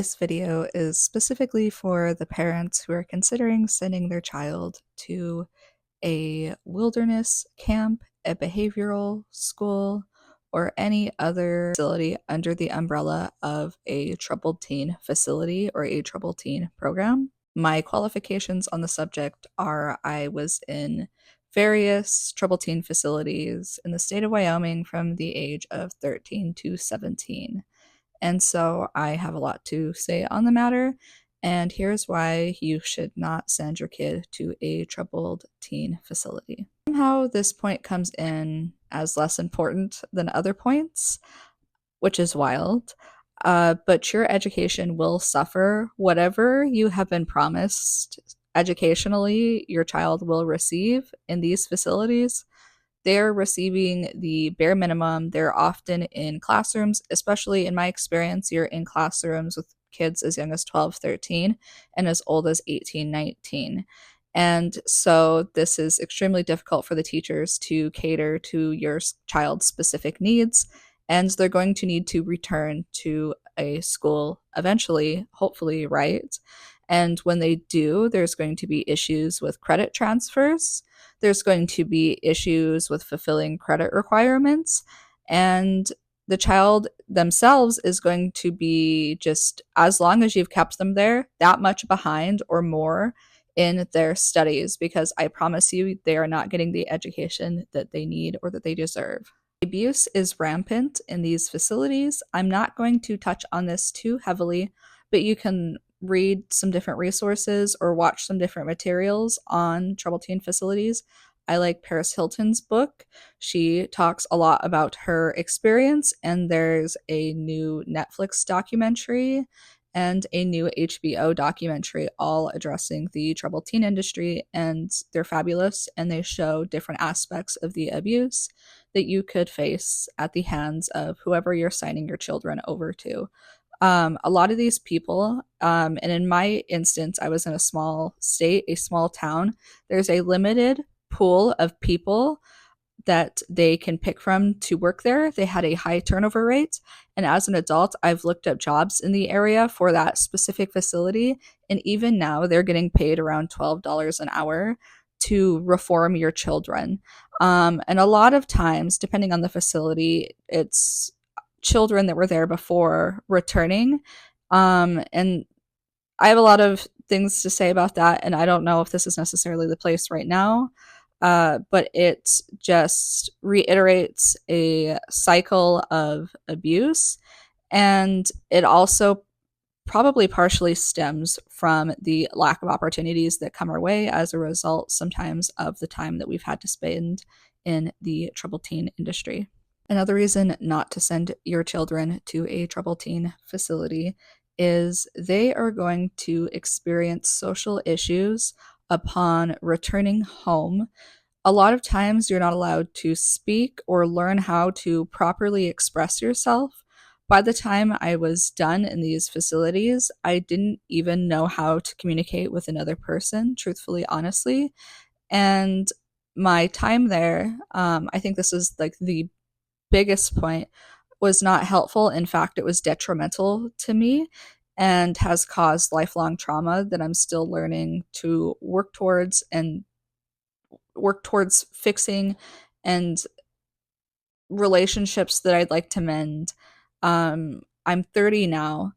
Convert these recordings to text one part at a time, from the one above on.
This video is specifically for the parents who are considering sending their child to a wilderness camp, a behavioral school, or any other facility under the umbrella of a troubled teen facility or a troubled teen program. My qualifications on the subject are I was in various troubled teen facilities in the state of Wyoming from the age of 13 to 17. And so I have a lot to say on the matter. And here's why you should not send your kid to a troubled teen facility. Somehow, this point comes in as less important than other points, which is wild. But your education will suffer. Whatever you have been promised educationally, your child will receive in these facilities. They're receiving the bare minimum. They're often in classrooms, especially in my experience, you're in classrooms with kids as young as 12, 13, and as old as 18, 19. And so this is extremely difficult for the teachers to cater to your child's specific needs. And they're going to need to return to a school eventually, hopefully, right? And when they do, there's going to be issues with credit transfers. There's going to be issues with fulfilling credit requirements. And the child themselves is going to be just, as long as you've kept them there, that much behind or more in their studies, because I promise you, they are not getting the education that they need or that they deserve. Abuse is rampant in these facilities. I'm not going to touch on this too heavily, but you can read some different resources or watch some different materials on troubled teen facilities. I like Paris Hilton's book. She talks a lot about her experience, and there's a new Netflix documentary and a new HBO documentary all addressing the troubled teen industry, and they're fabulous, and they show different aspects of the abuse that you could face at the hands of whoever you're signing your children over to. A lot of these people, and in my instance, I was in a small state, a small town. There's a limited pool of people that they can pick from to work there. They had a high turnover rate. And as an adult, I've looked up jobs in the area for that specific facility. And even now, they're getting paid around $12 an hour to reform your children. And a lot of times, depending on the facility, it's children that were there before returning. And I have a lot of things to say about that, and I don't know if this is necessarily the place right now. But it just reiterates a cycle of abuse, and it also probably partially stems from the lack of opportunities that come our way as a result sometimes of the time that we've had to spend in the troubled teen industry. Another reason not to send your children to a troubled teen facility is they are going to experience social issues upon returning home. A lot of times you're not allowed to speak or learn how to properly express yourself. By the time I was done in these facilities, I didn't even know how to communicate with another person, truthfully, honestly. And my time there, I think this is like the biggest point, was not helpful. In fact, it was detrimental to me and has caused lifelong trauma that I'm still learning to work towards fixing, and relationships that I'd like to mend. I'm 30 now.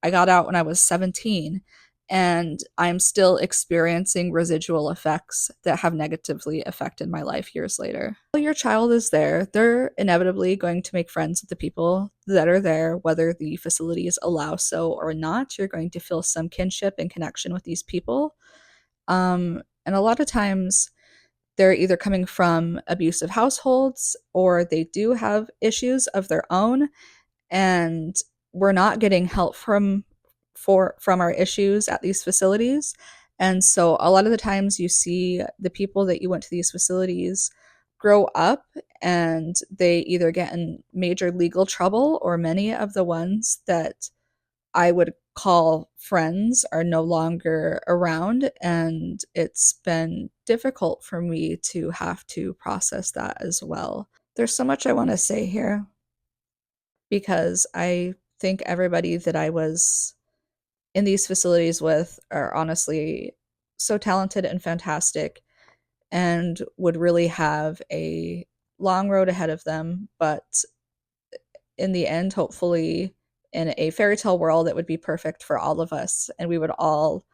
I got out when I was 17, and I'm still experiencing residual effects that have negatively affected my life years later. While your child is there, they're inevitably going to make friends with the people that are there, whether the facilities allow so or not. You're going to feel some kinship and connection with these people. And a lot of times, they're either coming from abusive households or they do have issues of their own, and we're not getting help from our issues at these facilities. And so a lot of the times you see the people that you went to these facilities grow up, and they either get in major legal trouble, or many of the ones that I would call friends are no longer around, and it's been difficult for me to have to process that as well. There's so much I want to say here, because I think everybody that I was in these facilities with are honestly so talented and fantastic and would really have a long road ahead of them. But in the end, hopefully, in a fairy tale world, it would be perfect for all of us and we would all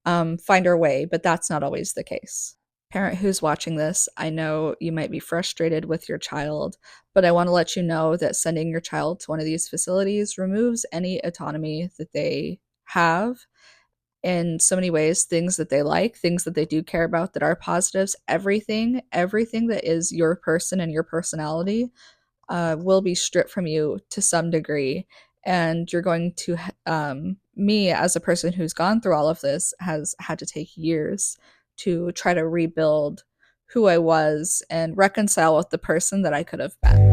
find our way. But that's not always the case. Parent who's watching this, I know you might be frustrated with your child, but I want to let you know that sending your child to one of these facilities removes any autonomy that they have in so many ways, things that they like, things that they do care about that are positives, everything that is your person and your personality will be stripped from you to some degree. And you're going to, me as a person who's gone through all of this, has had to take years to try to rebuild who I was and reconcile with the person that I could have been.